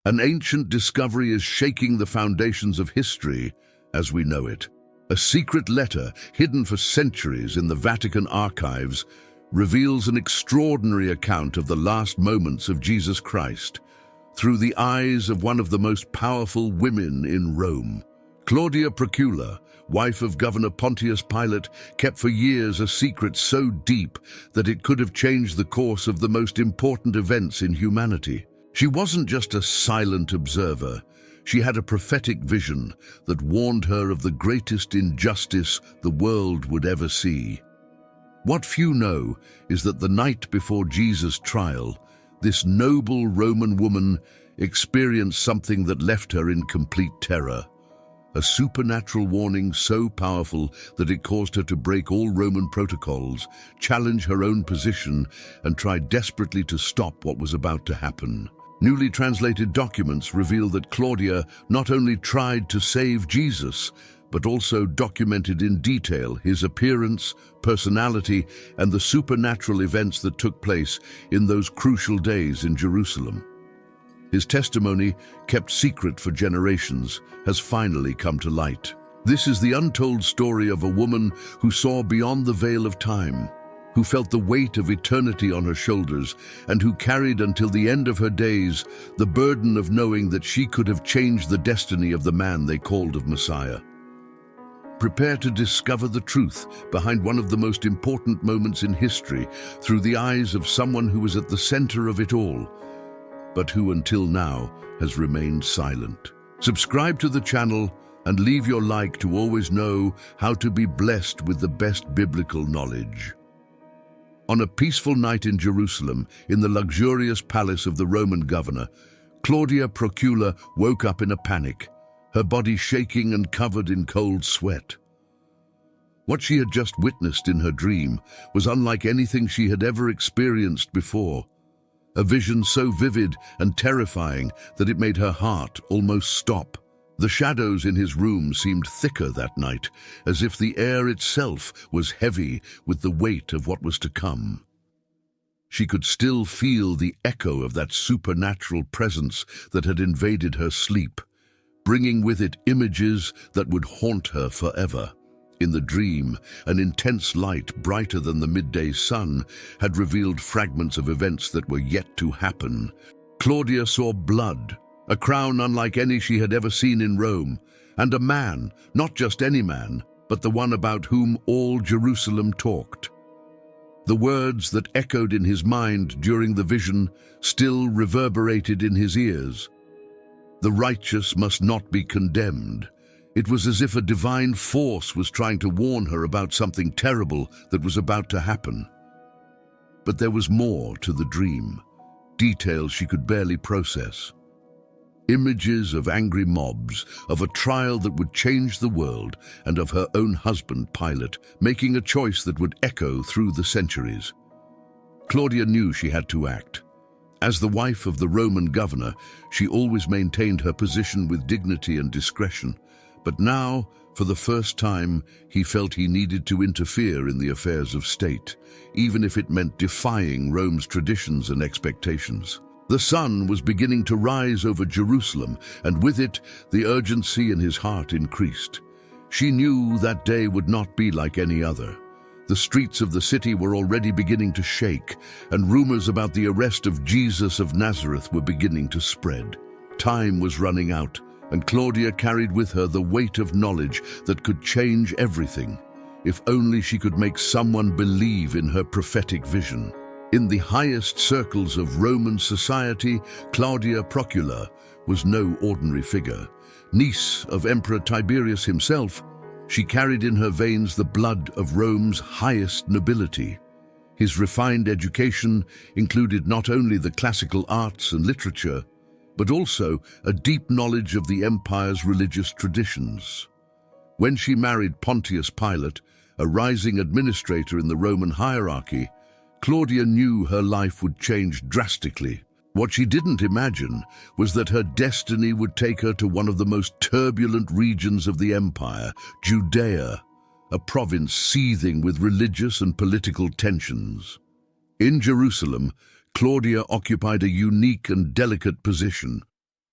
An ancient discovery is shaking the foundations of history as we know it. A secret letter, hidden for centuries in the Vatican archives, reveals an extraordinary account of the last moments of Jesus Christ through the eyes of one of the most powerful women in Rome. Claudia Procula, wife of Governor Pontius Pilate, kept for years a secret so deep that it could have changed the course of the most important events in humanity. She wasn't just a silent observer. She had a prophetic vision that warned her of the greatest injustice the world would ever see. What few know is that the night before Jesus' trial, this noble Roman woman experienced something that left her in complete terror. A supernatural warning so powerful that it caused her to break all Roman protocols, challenge her own position, and try desperately to stop what was about to happen. Newly translated documents reveal that Claudia not only tried to save Jesus, but also documented in detail his appearance, personality, and the supernatural events that took place in those crucial days in Jerusalem. His testimony, kept secret for generations, has finally come to light. This is the untold story of a woman who saw beyond the veil of time, who felt the weight of eternity on her shoulders, and who carried until the end of her days the burden of knowing that she could have changed the destiny of the man they called of Messiah. Prepare to discover the truth behind one of the most important moments in history through the eyes of someone who was at the center of it all, but who until now has remained silent. Subscribe to the channel and leave your like to always know how to be blessed with the best biblical knowledge. On a peaceful night in Jerusalem, in the luxurious palace of the Roman governor, Claudia Procula woke up in a panic, her body shaking and covered in cold sweat. What she had just witnessed in her dream was unlike anything she had ever experienced before. A vision so vivid and terrifying that it made her heart almost stop. The shadows in his room seemed thicker that night, as if the air itself was heavy with the weight of what was to come. She could still feel the echo of that supernatural presence that had invaded her sleep, bringing with it images that would haunt her forever. In the dream, an intense light brighter than the midday sun had revealed fragments of events that were yet to happen. Claudia saw blood, a crown unlike any she had ever seen in Rome, and a man, not just any man, but the one about whom all Jerusalem talked. The words that echoed in his mind during the vision still reverberated in his ears. The righteous must not be condemned. It was as if a divine force was trying to warn her about something terrible that was about to happen. But there was more to the dream, details she could barely process. Images of angry mobs, of a trial that would change the world, and of her own husband, Pilate, making a choice that would echo through the centuries. Claudia knew she had to act. As the wife of the Roman governor, she always maintained her position with dignity and discretion. But now, for the first time, he felt he needed to interfere in the affairs of state, even if it meant defying Rome's traditions and expectations. The sun was beginning to rise over Jerusalem, and with it, the urgency in his heart increased. She knew that day would not be like any other. The streets of the city were already beginning to shake, and rumors about the arrest of Jesus of Nazareth were beginning to spread. Time was running out, and Claudia carried with her the weight of knowledge that could change everything, if only she could make someone believe in her prophetic vision. In the highest circles of Roman society, Claudia Procula was no ordinary figure. Niece of Emperor Tiberius himself, she carried in her veins the blood of Rome's highest nobility. His refined education included not only the classical arts and literature, but also a deep knowledge of the empire's religious traditions. When she married Pontius Pilate, a rising administrator in the Roman hierarchy, Claudia knew her life would change drastically. What she didn't imagine was that her destiny would take her to one of the most turbulent regions of the empire, Judea, a province seething with religious and political tensions. In Jerusalem, Claudia occupied a unique and delicate position.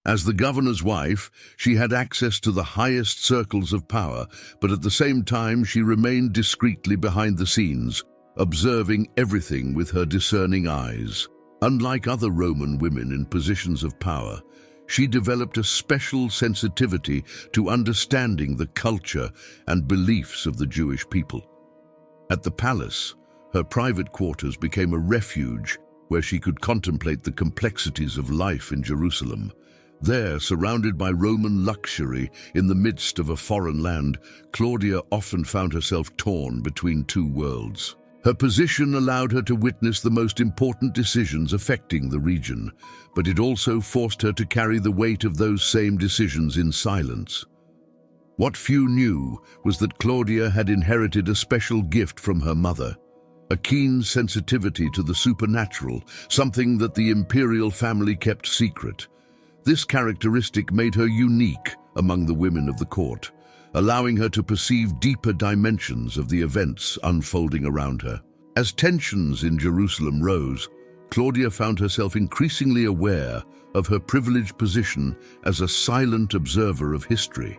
As the governor's wife, she had access to the highest circles of power, but at the same time she remained discreetly behind the scenes, observing everything with her discerning eyes. Unlike other Roman women in positions of power, she developed a special sensitivity to understanding the culture and beliefs of the Jewish people. At the palace, her private quarters became a refuge where she could contemplate the complexities of life in Jerusalem. There, surrounded by Roman luxury in the midst of a foreign land, Claudia often found herself torn between two worlds. Her position allowed her to witness the most important decisions affecting the region, but it also forced her to carry the weight of those same decisions in silence. What few knew was that Claudia had inherited a special gift from her mother, a keen sensitivity to the supernatural, something that the imperial family kept secret. This characteristic made her unique among the women of the court, allowing her to perceive deeper dimensions of the events unfolding around her. As tensions in Jerusalem rose, Claudia found herself increasingly aware of her privileged position as a silent observer of history.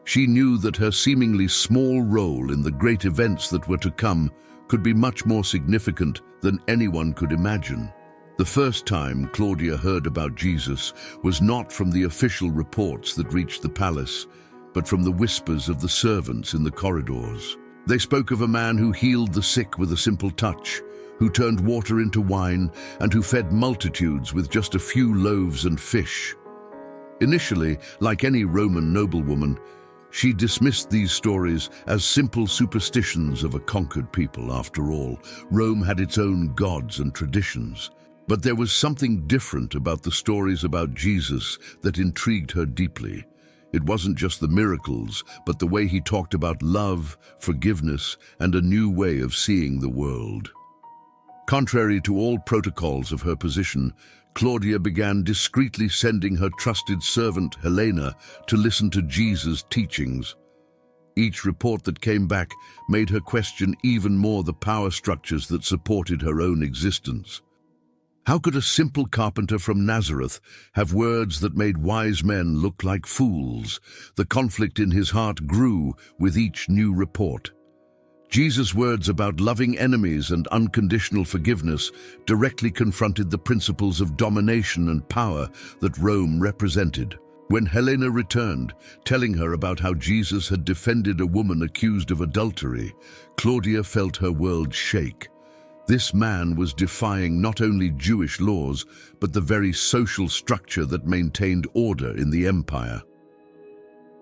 She knew that her seemingly small role in the great events that were to come could be much more significant than anyone could imagine. The first time Claudia heard about Jesus was not from the official reports that reached the palace, but from the whispers of the servants in the corridors. They spoke of a man who healed the sick with a simple touch, who turned water into wine, and who fed multitudes with just a few loaves and fish. Initially, like any Roman noblewoman, she dismissed these stories as simple superstitions of a conquered people. After all, Rome had its own gods and traditions. But there was something different about the stories about Jesus that intrigued her deeply. It wasn't just the miracles, but the way he talked about love, forgiveness, and a new way of seeing the world. Contrary to all protocols of her position, Claudia began discreetly sending her trusted servant Helena to listen to Jesus' teachings. Each report that came back made her question even more the power structures that supported her own existence. How could a simple carpenter from Nazareth have words that made wise men look like fools? The conflict in his heart grew with each new report. Jesus' words about loving enemies and unconditional forgiveness directly confronted the principles of domination and power that Rome represented. When Helena returned, telling her about how Jesus had defended a woman accused of adultery, Claudia felt her world shake. This man was defying not only Jewish laws, but the very social structure that maintained order in the empire.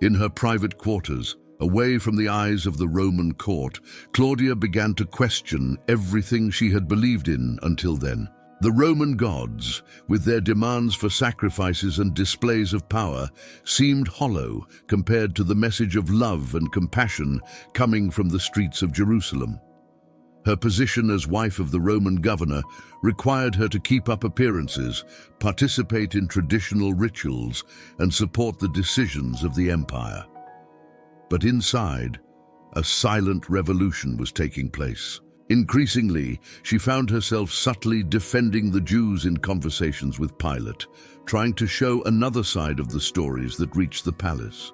In her private quarters, away from the eyes of the Roman court, Claudia began to question everything she had believed in until then. The Roman gods, with their demands for sacrifices and displays of power, seemed hollow compared to the message of love and compassion coming from the streets of Jerusalem. Her position as wife of the Roman governor required her to keep up appearances, participate in traditional rituals, and support the decisions of the empire. But inside, a silent revolution was taking place. Increasingly, she found herself subtly defending the Jews in conversations with Pilate, trying to show another side of the stories that reached the palace.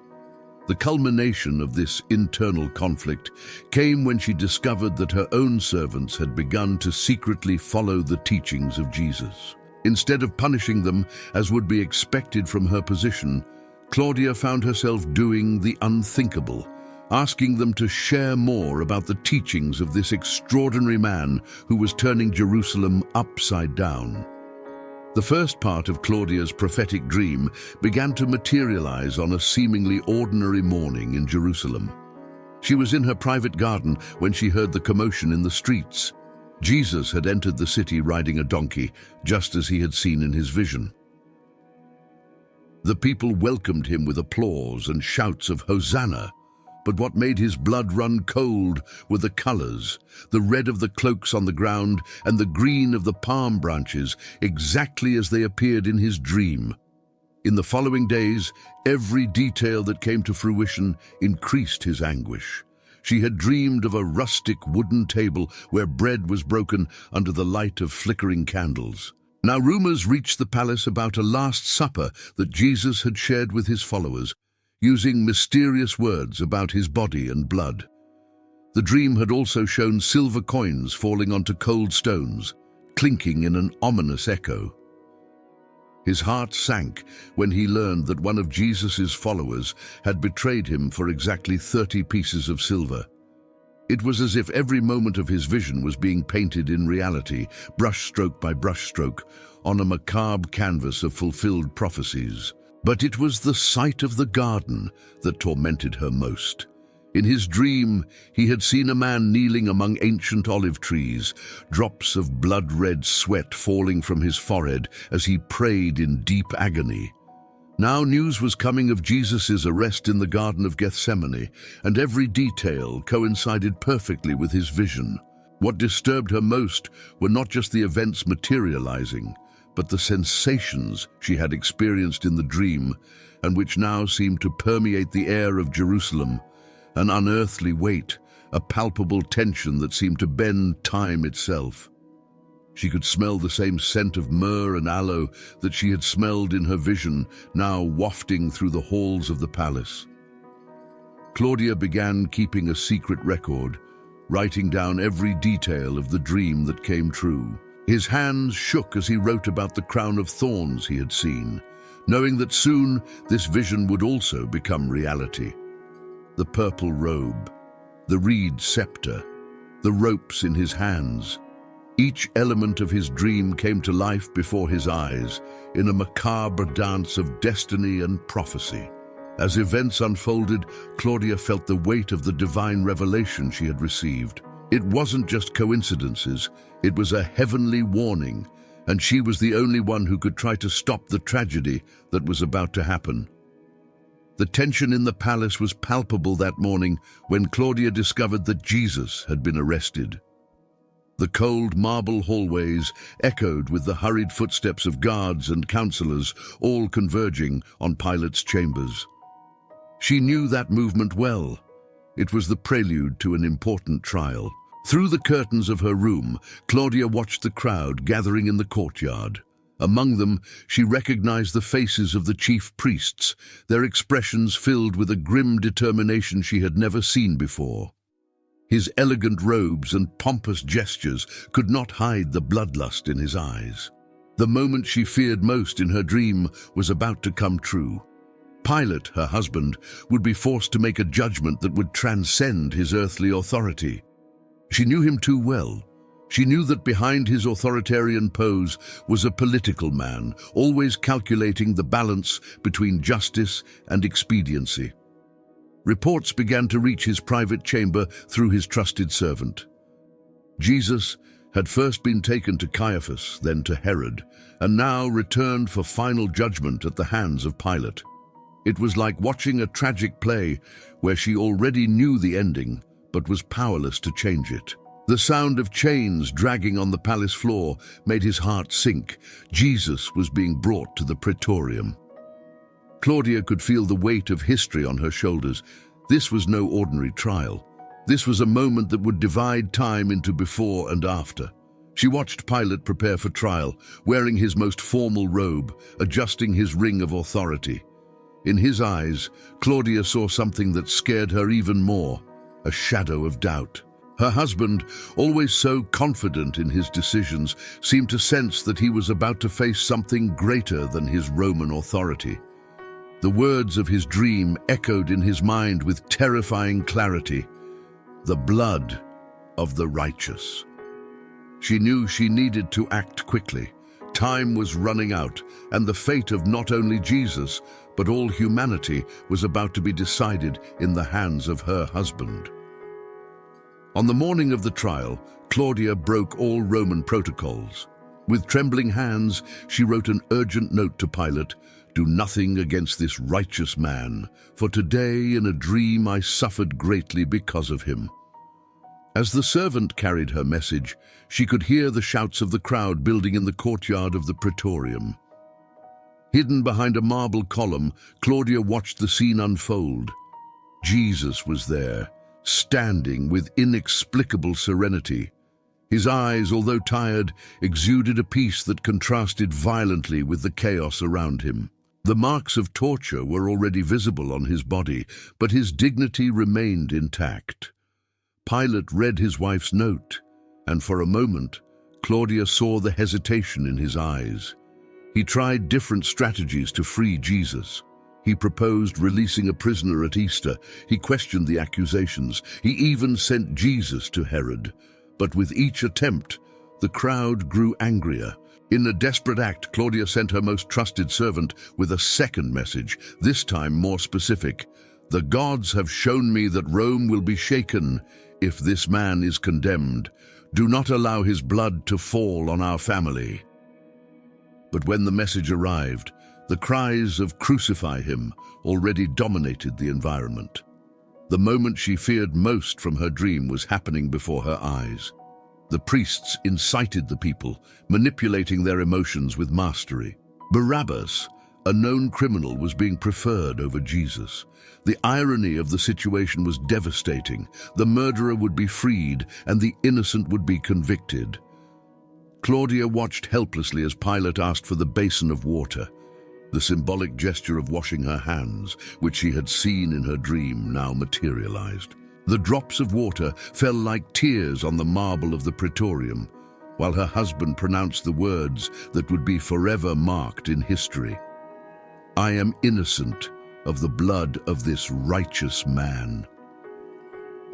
The culmination of this internal conflict came when she discovered that her own servants had begun to secretly follow the teachings of Jesus. Instead of punishing them, as would be expected from her position, Claudia found herself doing the unthinkable, asking them to share more about the teachings of this extraordinary man who was turning Jerusalem upside down. The first part of Claudia's prophetic dream began to materialize on a seemingly ordinary morning in Jerusalem. She was in her private garden when she heard the commotion in the streets. Jesus had entered the city riding a donkey, just as he had seen in his vision. The people welcomed him with applause and shouts of Hosanna. But what made his blood run cold were the colors, the red of the cloaks on the ground and the green of the palm branches, exactly as they appeared in his dream. In the following days, every detail that came to fruition increased his anguish. She had dreamed of a rustic wooden table where bread was broken under the light of flickering candles. Now rumors reached the palace about a Last Supper that Jesus had shared with his followers, using mysterious words about his body and blood. The dream had also shown silver coins falling onto cold stones, clinking in an ominous echo. His heart sank when he learned that one of Jesus' followers had betrayed him for exactly 30 pieces of silver. It was as if every moment of his vision was being painted in reality, brushstroke by brushstroke, on a macabre canvas of fulfilled prophecies. But it was the sight of the garden that tormented her most. In his dream, he had seen a man kneeling among ancient olive trees, drops of blood-red sweat falling from his forehead as he prayed in deep agony. Now news was coming of Jesus' arrest in the Garden of Gethsemane, and every detail coincided perfectly with his vision. What disturbed her most were not just the events materializing, but the sensations she had experienced in the dream, and which now seemed to permeate the air of Jerusalem. An unearthly weight, a palpable tension that seemed to bend time itself. She could smell the same scent of myrrh and aloe that she had smelled in her vision, now wafting through the halls of the palace. Claudia began keeping a secret record, writing down every detail of the dream that came true. His hands shook as he wrote about the crown of thorns he had seen, knowing that soon this vision would also become reality. The purple robe, the reed scepter, the ropes in his hands. Each element of his dream came to life before his eyes in a macabre dance of destiny and prophecy. As events unfolded, Claudia felt the weight of the divine revelation she had received. It wasn't just coincidences, it was a heavenly warning, and she was the only one who could try to stop the tragedy that was about to happen. The tension in the palace was palpable that morning when Claudia discovered that Jesus had been arrested. The cold marble hallways echoed with the hurried footsteps of guards and counselors, all converging on Pilate's chambers. She knew that movement well. It was the prelude to an important trial. Through the curtains of her room, Claudia watched the crowd gathering in the courtyard. Among them, she recognized the faces of the chief priests, their expressions filled with a grim determination she had never seen before. His elegant robes and pompous gestures could not hide the bloodlust in his eyes. The moment she feared most in her dream was about to come true. Pilate, her husband, would be forced to make a judgment that would transcend his earthly authority. She knew him too well. She knew that behind his authoritarian pose was a political man, always calculating the balance between justice and expediency. Reports began to reach his private chamber through his trusted servant. Jesus had first been taken to Caiaphas, then to Herod, and now returned for final judgment at the hands of Pilate. It was like watching a tragic play where she already knew the ending, but was powerless to change it. The sound of chains dragging on the palace floor made his heart sink. Jesus was being brought to the praetorium. Claudia could feel the weight of history on her shoulders. This was no ordinary trial. This was a moment that would divide time into before and after. She watched Pilate prepare for trial, wearing his most formal robe, adjusting his ring of authority. In his eyes, Claudia saw something that scared her even more, a shadow of doubt. Her husband, always so confident in his decisions, seemed to sense that he was about to face something greater than his Roman authority. The words of his dream echoed in his mind with terrifying clarity: the blood of the righteous. She knew she needed to act quickly. Time was running out, and the fate of not only Jesus, but all humanity was about to be decided in the hands of her husband. On the morning of the trial, Claudia broke all Roman protocols. With trembling hands, she wrote an urgent note to Pilate: "Do nothing against this righteous man, for today in a dream I suffered greatly because of him." As the servant carried her message, she could hear the shouts of the crowd building in the courtyard of the praetorium. Hidden behind a marble column, Claudia watched the scene unfold. Jesus was there, standing with inexplicable serenity. His eyes, although tired, exuded a peace that contrasted violently with the chaos around him. The marks of torture were already visible on his body, but his dignity remained intact. Pilate read his wife's note, and for a moment, Claudia saw the hesitation in his eyes. He tried different strategies to free Jesus. He proposed releasing a prisoner at Easter. He questioned the accusations. He even sent Jesus to Herod. But with each attempt, the crowd grew angrier. In a desperate act, Claudia sent her most trusted servant with a second message, this time more specific. "The gods have shown me that Rome will be shaken if this man is condemned. Do not allow his blood to fall on our family." But when the message arrived, the cries of "Crucify him" already dominated the environment. The moment she feared most from her dream was happening before her eyes. The priests incited the people, manipulating their emotions with mastery. Barabbas, a known criminal, was being preferred over Jesus. The irony of the situation was devastating. The murderer would be freed, and the innocent would be convicted. Claudia watched helplessly as Pilate asked for the basin of water. The symbolic gesture of washing her hands, which she had seen in her dream, now materialized. The drops of water fell like tears on the marble of the praetorium, while her husband pronounced the words that would be forever marked in history. "I am innocent of the blood of this righteous man."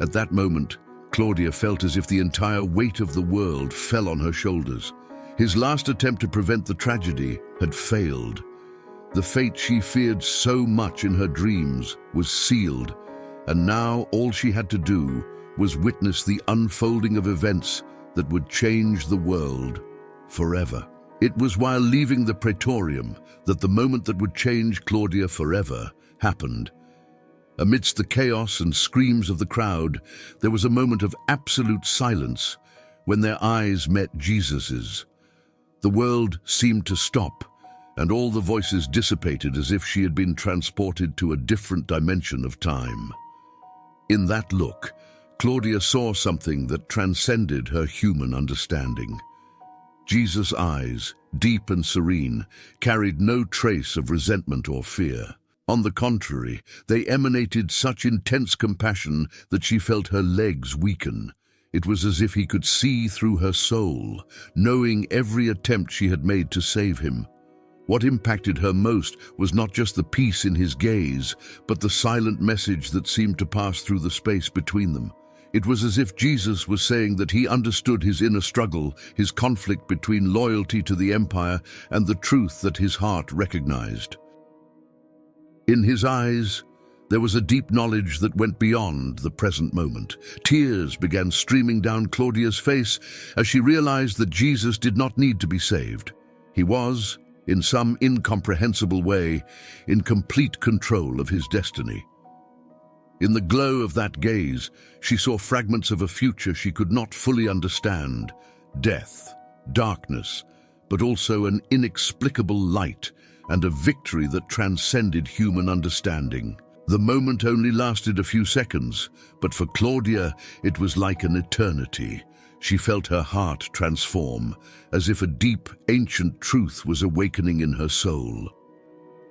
At that moment, Claudia felt as if the entire weight of the world fell on her shoulders. His last attempt to prevent the tragedy had failed. The fate she feared so much in her dreams was sealed, and now all she had to do was witness the unfolding of events that would change the world forever. It was while leaving the praetorium that the moment that would change Claudia forever happened. Amidst the chaos and screams of the crowd, there was a moment of absolute silence when their eyes met Jesus's. The world seemed to stop, and all the voices dissipated as if she had been transported to a different dimension of time. In that look, Claudia saw something that transcended her human understanding. Jesus' eyes, deep and serene, carried no trace of resentment or fear. On the contrary, they emanated such intense compassion that she felt her legs weaken. It was as if he could see through her soul, knowing every attempt she had made to save him. What impacted her most was not just the peace in his gaze, but the silent message that seemed to pass through the space between them. It was as if Jesus was saying that he understood his inner struggle, his conflict between loyalty to the empire and the truth that his heart recognized. In his eyes, there was a deep knowledge that went beyond the present moment. Tears began streaming down Claudia's face as she realized that Jesus did not need to be saved. He was, in some incomprehensible way, in complete control of his destiny. In the glow of that gaze, she saw fragments of a future she could not fully understand. Death, darkness, but also an inexplicable light and a victory that transcended human understanding. The moment only lasted a few seconds, but for Claudia, it was like an eternity. She felt her heart transform, as if a deep, ancient truth was awakening in her soul.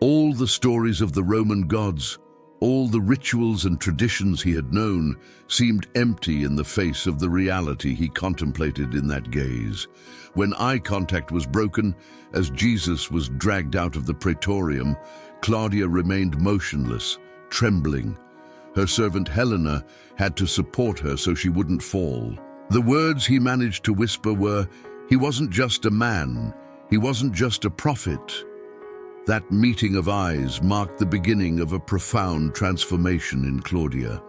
All the stories of the Roman gods, all the rituals and traditions he had known, seemed empty in the face of the reality he contemplated in that gaze. When eye contact was broken, as Jesus was dragged out of the praetorium, Claudia remained motionless, trembling. Her servant Helena had to support her so she wouldn't fall. The words he managed to whisper were, "He wasn't just a man, he wasn't just a prophet." That meeting of eyes marked the beginning of a profound transformation in Claudia.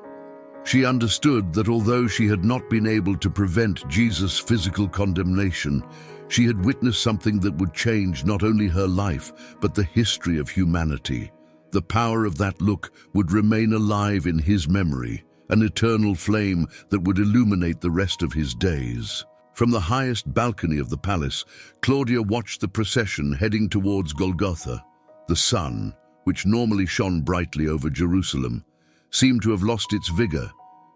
She understood that although she had not been able to prevent Jesus' physical condemnation, she had witnessed something that would change not only her life, but the history of humanity. The power of that look would remain alive in his memory, an eternal flame that would illuminate the rest of his days. From the highest balcony of the palace, Claudia watched the procession heading towards Golgotha. The sun, which normally shone brightly over Jerusalem, seemed to have lost its vigor,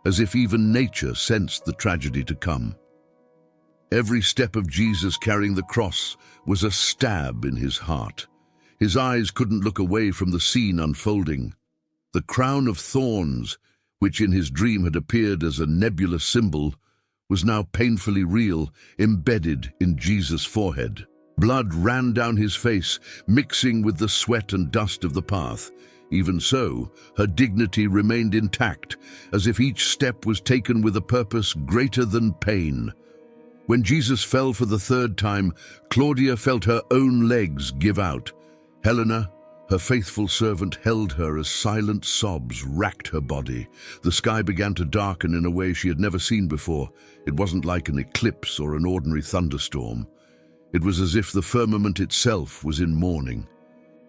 as if even nature sensed the tragedy to come. Every step of Jesus carrying the cross was a stab in his heart. His eyes couldn't look away from the scene unfolding. The crown of thorns, which in his dream had appeared as a nebulous symbol, was now painfully real, embedded in Jesus' forehead. Blood ran down his face, mixing with the sweat and dust of the path. Even so, her dignity remained intact, as if each step was taken with a purpose greater than pain. When Jesus fell for the third time, Claudia felt her own legs give out. Helena, her faithful servant, held her as silent sobs racked her body. The sky began to darken in a way she had never seen before. It wasn't like an eclipse or an ordinary thunderstorm. It was as if the firmament itself was in mourning.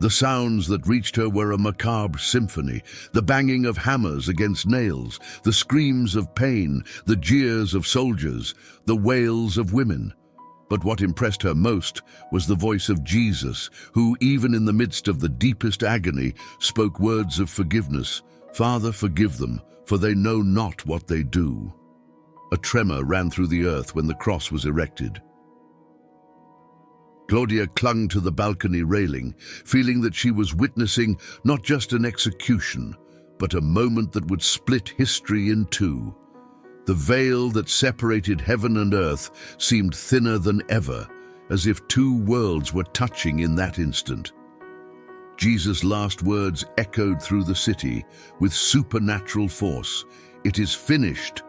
The sounds that reached her were a macabre symphony, the banging of hammers against nails, the screams of pain, the jeers of soldiers, the wails of women. But what impressed her most was the voice of Jesus, who, even in the midst of the deepest agony, spoke words of forgiveness. "Father, forgive them, for they know not what they do." A tremor ran through the earth when the cross was erected. Claudia clung to the balcony railing, feeling that she was witnessing not just an execution, but a moment that would split history in two. The veil that separated heaven and earth seemed thinner than ever, as if two worlds were touching in that instant. Jesus' last words echoed through the city with supernatural force. "It is finished."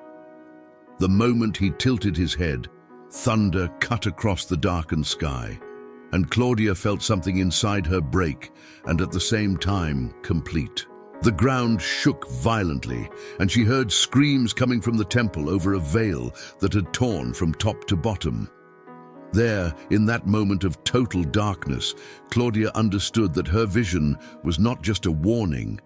The moment he tilted his head, thunder cut across the darkened sky, and Claudia felt something inside her break and at the same time complete. The ground shook violently, and she heard screams coming from the temple over a veil that had torn from top to bottom. There, in that moment of total darkness, Claudia understood that her vision was not just a warning.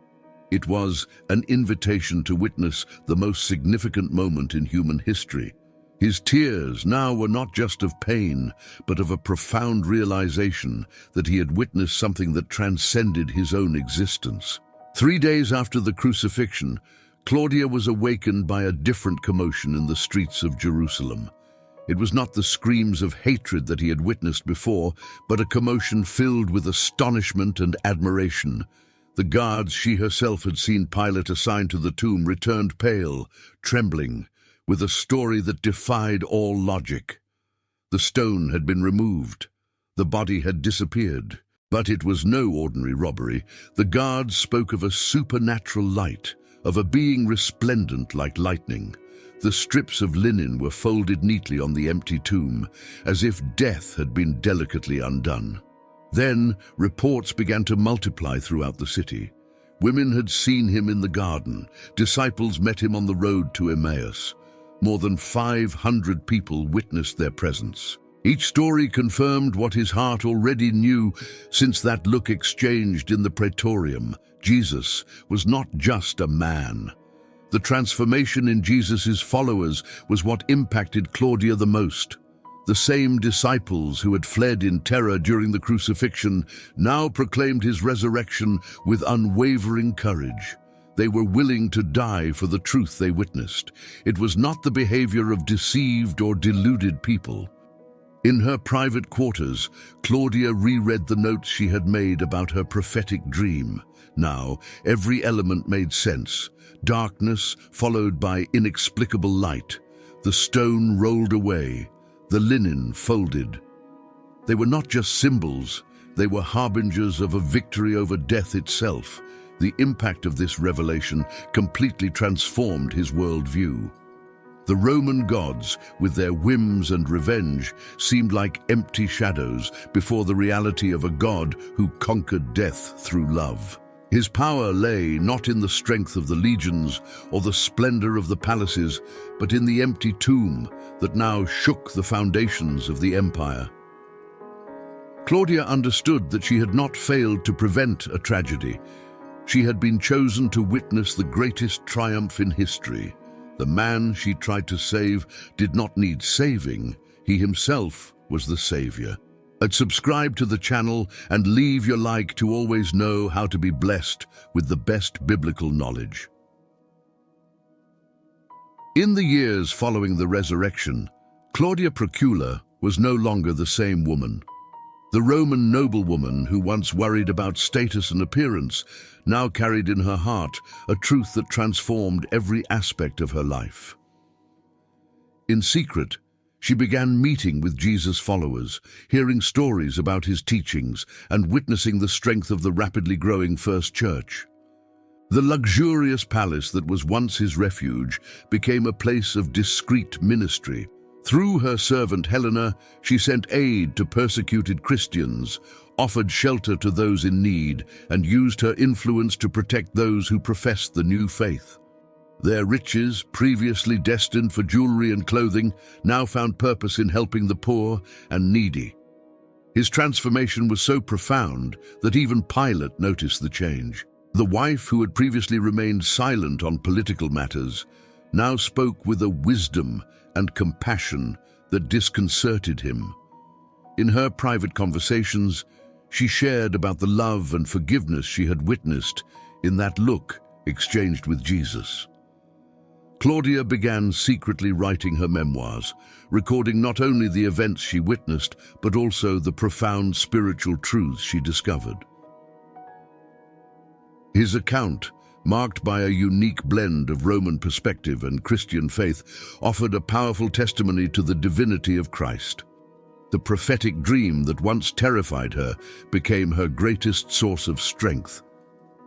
It was an invitation to witness the most significant moment in human history. His tears now were not just of pain, but of a profound realization that he had witnessed something that transcended his own existence. 3 days after the crucifixion, Claudia was awakened by a different commotion in the streets of Jerusalem. It was not the screams of hatred that he had witnessed before, but a commotion filled with astonishment and admiration. The guards she herself had seen Pilate assign to the tomb returned pale, trembling, with a story that defied all logic. The stone had been removed. The body had disappeared. But it was no ordinary robbery. The guards spoke of a supernatural light, of a being resplendent like lightning. The strips of linen were folded neatly on the empty tomb, as if death had been delicately undone. Then reports began to multiply throughout the city. Women had seen him in the garden. Disciples met him on the road to Emmaus. More than 500 people witnessed their presence. Each story confirmed what his heart already knew since that look exchanged in the Praetorium. Jesus was not just a man. The transformation in Jesus' followers was what impacted Claudia the most. The same disciples who had fled in terror during the crucifixion now proclaimed his resurrection with unwavering courage. They were willing to die for the truth they witnessed. It was not the behavior of deceived or deluded people. In her private quarters, Claudia reread the notes she had made about her prophetic dream. Now, every element made sense. Darkness followed by inexplicable light. The stone rolled away. The linen folded. They were not just symbols. They were harbingers of a victory over death itself. The impact of this revelation completely transformed his worldview. The Roman gods, with their whims and revenge, seemed like empty shadows before the reality of a God who conquered death through love. His power lay not in the strength of the legions or the splendor of the palaces, but in the empty tomb that now shook the foundations of the empire. Claudia understood that she had not failed to prevent a tragedy. She had been chosen to witness the greatest triumph in history. The man she tried to save did not need saving. He himself was the savior. Subscribe to the channel and leave your like to always know how to be blessed with the best biblical knowledge. In the years following the resurrection, Claudia Procula was no longer the same woman. The Roman noblewoman who once worried about status and appearance now carried in her heart a truth that transformed every aspect of her life. In secret, she began meeting with Jesus' followers, hearing stories about his teachings and witnessing the strength of the rapidly growing First Church. The luxurious palace that was once his refuge became a place of discreet ministry. Through her servant Helena, she sent aid to persecuted Christians, offered shelter to those in need, and used her influence to protect those who professed the new faith. Their riches, previously destined for jewelry and clothing, now found purpose in helping the poor and needy. His transformation was so profound that even Pilate noticed the change. The wife, who had previously remained silent on political matters, now spoke with a wisdom and compassion that disconcerted him. In her private conversations, she shared about the love and forgiveness she had witnessed in that look exchanged with Jesus. Claudia began secretly writing her memoirs, recording not only the events she witnessed, but also the profound spiritual truths she discovered. His account, marked by a unique blend of Roman perspective and Christian faith, offered a powerful testimony to the divinity of Christ. The prophetic dream that once terrified her became her greatest source of strength.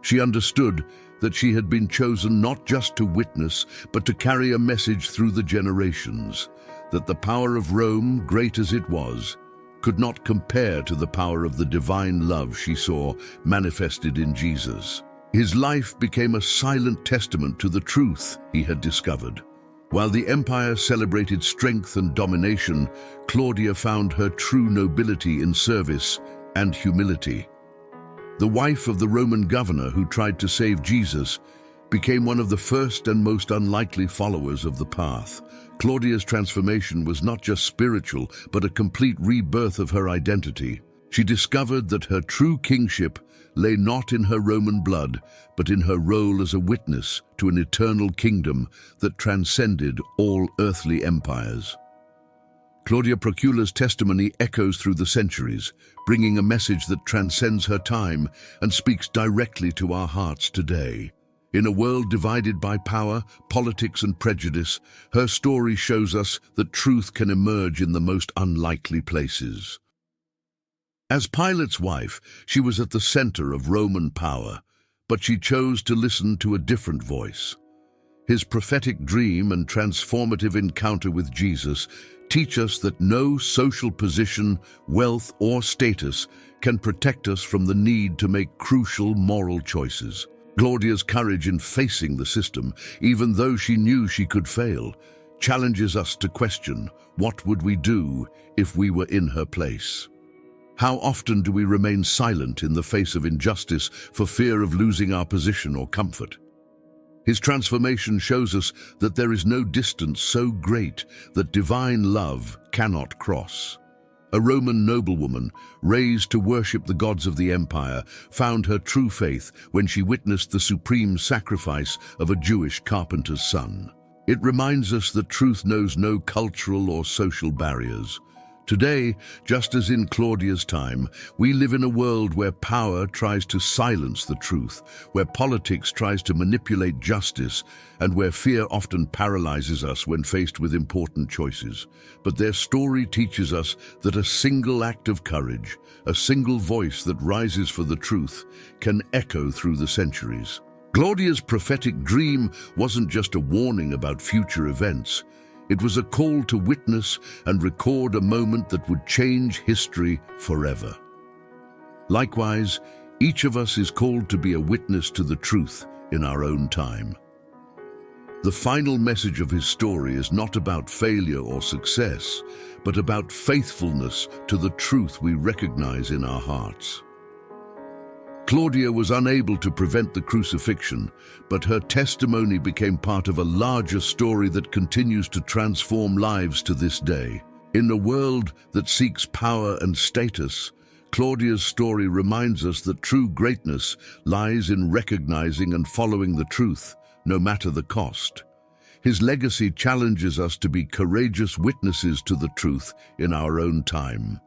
She understood that she had been chosen not just to witness, but to carry a message through the generations, that the power of Rome, great as it was, could not compare to the power of the divine love she saw manifested in Jesus. His life became a silent testament to the truth he had discovered. While the empire celebrated strength and domination, Claudia found her true nobility in service and humility. The wife of the Roman governor who tried to save Jesus became one of the first and most unlikely followers of the path. Claudia's transformation was not just spiritual, but a complete rebirth of her identity. She discovered that her true kingship lay not in her Roman blood, but in her role as a witness to an eternal kingdom that transcended all earthly empires. Claudia Procula's testimony echoes through the centuries, bringing a message that transcends her time and speaks directly to our hearts today. In a world divided by power, politics, and prejudice, her story shows us that truth can emerge in the most unlikely places. As Pilate's wife, she was at the center of Roman power, but she chose to listen to a different voice. His prophetic dream and transformative encounter with Jesus teach us that no social position, wealth, or status can protect us from the need to make crucial moral choices. Claudia's courage in facing the system, even though she knew she could fail, challenges us to question, what would we do if we were in her place? How often do we remain silent in the face of injustice for fear of losing our position or comfort? His transformation shows us that there is no distance so great that divine love cannot cross. A Roman noblewoman, raised to worship the gods of the empire, found her true faith when she witnessed the supreme sacrifice of a Jewish carpenter's son. It reminds us that truth knows no cultural or social barriers. Today, just as in Claudia's time, we live in a world where power tries to silence the truth, where politics tries to manipulate justice, and where fear often paralyzes us when faced with important choices. But their story teaches us that a single act of courage, a single voice that rises for the truth, can echo through the centuries. Claudia's prophetic dream wasn't just a warning about future events. It was a call to witness and record a moment that would change history forever. Likewise, each of us is called to be a witness to the truth in our own time. The final message of his story is not about failure or success, but about faithfulness to the truth we recognize in our hearts. Claudia was unable to prevent the crucifixion, but her testimony became part of a larger story that continues to transform lives to this day. In a world that seeks power and status, Claudia's story reminds us that true greatness lies in recognizing and following the truth, no matter the cost. His legacy challenges us to be courageous witnesses to the truth in our own time.